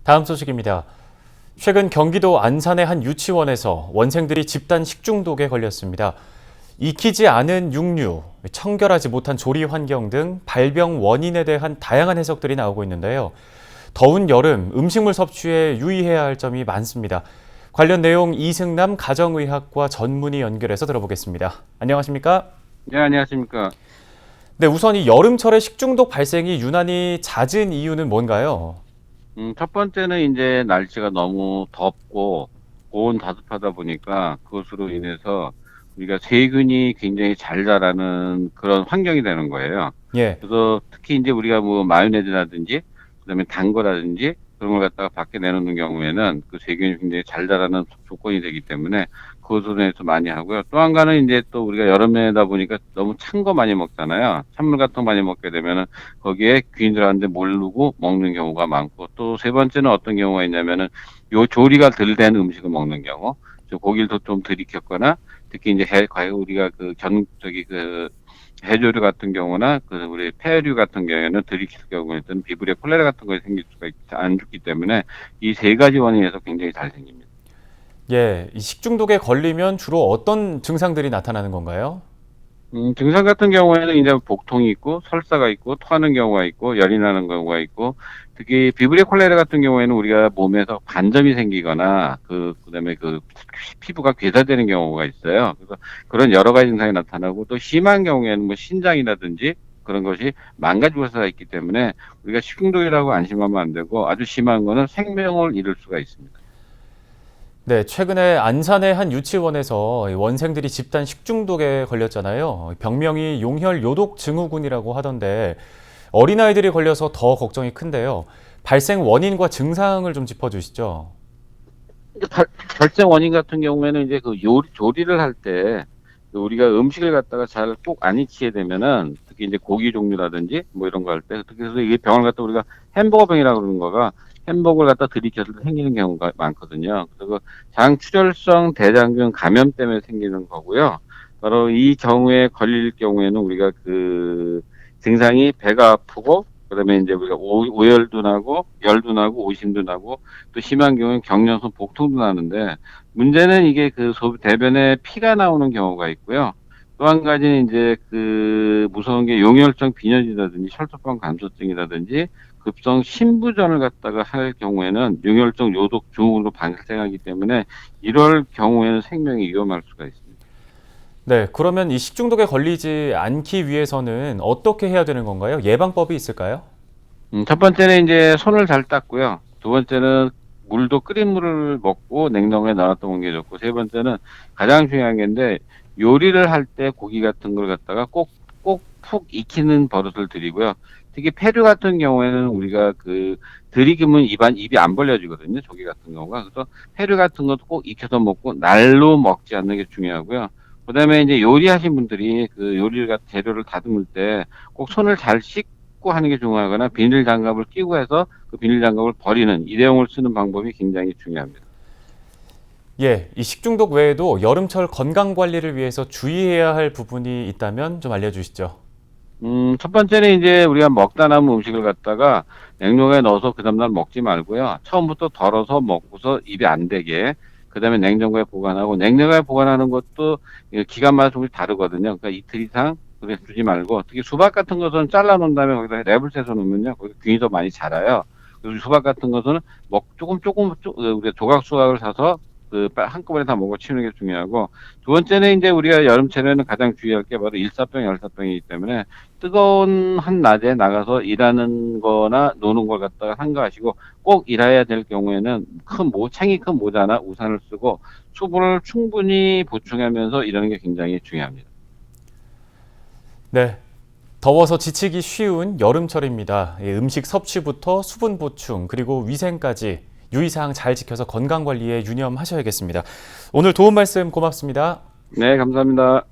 다음 소식입니다. 최근 경기도 안산의 한 유치원에서 원생들이 집단 식중독에 걸렸습니다. 익히지 않은 육류, 청결하지 못한 조리 환경 등 발병 원인에 대한 다양한 해석들이 나오고 있는데요. 더운 여름 음식물 섭취에 유의해야 할 점이 많습니다. 관련 내용 이승남 가정의학과 전문의 연결해서 들어보겠습니다. 안녕하십니까? 네, 안녕하십니까. 네, 우선 이 여름철에 식중독 발생이 유난히 잦은 이유는 뭔가요? 첫 번째는 이제 날씨가 너무 덥고 고온 다습하다 보니까 그것으로 인해서 우리가 세균이 굉장히 잘 자라는 그런 환경이 되는 거예요. 예. 그래서 특히 이제 우리가 뭐 마요네즈라든지 그다음에 단 거라든지 그런 걸 갖다가 밖에 내놓는 경우에는 그 세균이 굉장히 잘 자라는 조건이 되기 때문에 그것으로 인해서 많이 하고요. 또 한 가지는 이제 또 우리가 여름에다 보니까 너무 찬 거 많이 먹잖아요. 찬물 같은 거 많이 먹게 되면은 거기에 귀인 들어가는데 모르고 먹는 경우가 많고, 또 세 번째는 어떤 경우가 있냐면은 요 조리가 덜 된 음식을 먹는 경우, 저 고기를 좀 덜 익혔거나 특히 이제 과거 우리가 그 해조류 같은 경우나 그 우리 폐류 같은 경우에는 들이킬 경우에는 비브리아 콜레라 같은 것이 생길 수가 안 좋기 때문에 이 세 가지 원인에서 굉장히 잘 생깁니다. 예, 이 식중독에 걸리면 주로 어떤 증상들이 나타나는 건가요? 증상 같은 경우에는 이제 복통이 있고 설사가 있고 토하는 경우가 있고 열이 나는 경우가 있고, 특히 비브리아 콜레라 같은 경우에는 우리가 몸에서 반점이 생기거나 그다음에 그 피부가 괴사되는 경우가 있어요. 그래서 그런 여러 가지 증상이 나타나고, 또 심한 경우에는 뭐 신장이라든지 그런 것이 망가질 수가 있기 때문에 우리가 식중독이라고 안심하면 안 되고, 아주 심한 거는 생명을 잃을 수가 있습니다. 네, 최근에 안산의 한 유치원에서 원생들이 집단 식중독에 걸렸잖아요. 병명이 용혈요독 증후군이라고 하던데 어린아이들이 걸려서 더 걱정이 큰데요. 발생 원인과 증상을 좀 짚어주시죠. 이제 발생 원인 같은 경우에는 이제 그 조리를 할 때 우리가 음식을 갖다가 잘 꼭 안 익히게 되면은, 특히 이제 고기 종류라든지 뭐 이런 거 할 때, 특히 그래서 이게 병을 갖다 우리가 햄버거 병이라고 그러는 거가, 햄버거를 갖다 들이켰을 때 생기는 경우가 많거든요. 그리고 장출혈성 대장균 감염 때문에 생기는 거고요. 바로 이 경우에 걸릴 경우에는 우리가 그 증상이 배가 아프고, 그다음에 이제 우리가 오열도 나고 열도 나고 오심도 나고, 또 심한 경우는 경련성 복통도 나는데, 문제는 이게 그 대변에 피가 나오는 경우가 있고요. 또 한 가지는 이제 그 무서운 게 용혈성 빈혈이라든지 혈소판 감소증이라든지 급성 신부전을 갖다가 할 경우에는 용혈성 요독 증후군으로 발생하기 때문에 이럴 경우에는 생명이 위험할 수가 있습니다. 네, 그러면 이 식중독에 걸리지 않기 위해서는 어떻게 해야 되는 건가요? 예방법이 있을까요? 첫 번째는 이제 손을 잘 닦고요. 두 번째는 물도 끓인 물을 먹고 냉장고에 넣어놨다 먹는 게 좋고, 세 번째는 가장 중요한 게인데, 요리를 할 때 고기 같은 걸 갖다가 꼭 푹 익히는 버릇을 들이고요. 특히 폐류 같은 경우에는 우리가 그 들이키면 입이 안 벌려지거든요. 조개 같은 경우가. 그래서 폐류 같은 것도 꼭 익혀서 먹고 날로 먹지 않는 게 중요하고요. 그다음에 이제 요리하신 분들이 그 재료를 다듬을 때 꼭 손을 잘 씻고 하는 게 중요하거나, 비닐 장갑을 끼고 해서 그 비닐 장갑을 버리는 일회용을 쓰는 방법이 굉장히 중요합니다. 예, 이 식중독 외에도 여름철 건강 관리를 위해서 주의해야 할 부분이 있다면 좀 알려주시죠. 첫 번째는 이제 우리가 먹다 남은 음식을 갖다가 냉동에 넣어서 그 다음날 먹지 말고요. 처음부터 덜어서 먹고서 입에 안 되게, 그 다음에 냉장고에 보관하고, 냉장고에 보관하는 것도 기간마다 조금씩 다르거든요. 그러니까 이틀 이상 그렇게 두지 말고, 특히 수박 같은 것은 잘라 놓은 다음에 거기다 랩을 새서 놓으면요, 거기 균이 더 많이 자라요. 그리고 수박 같은 것은 우리가 조각 수박을 사서 한꺼번에 다 먹어 치우는 게 중요하고, 두 번째는 이제 우리가 여름철에는 가장 주의할 게 바로 일사병, 열사병이기 때문에 뜨거운 한낮에 나가서 일하는 거나 노는 걸 갖다가 삼가하시고, 꼭 일해야 될 경우에는 창이 큰 모자나 우산을 쓰고 수분을 충분히 보충하면서 일하는 게 굉장히 중요합니다. 네, 더워서 지치기 쉬운 여름철입니다. 음식 섭취부터 수분 보충 그리고 위생까지 유의사항 잘 지켜서 건강 관리에 유념하셔야겠습니다. 오늘 도움 말씀 고맙습니다. 네, 감사합니다.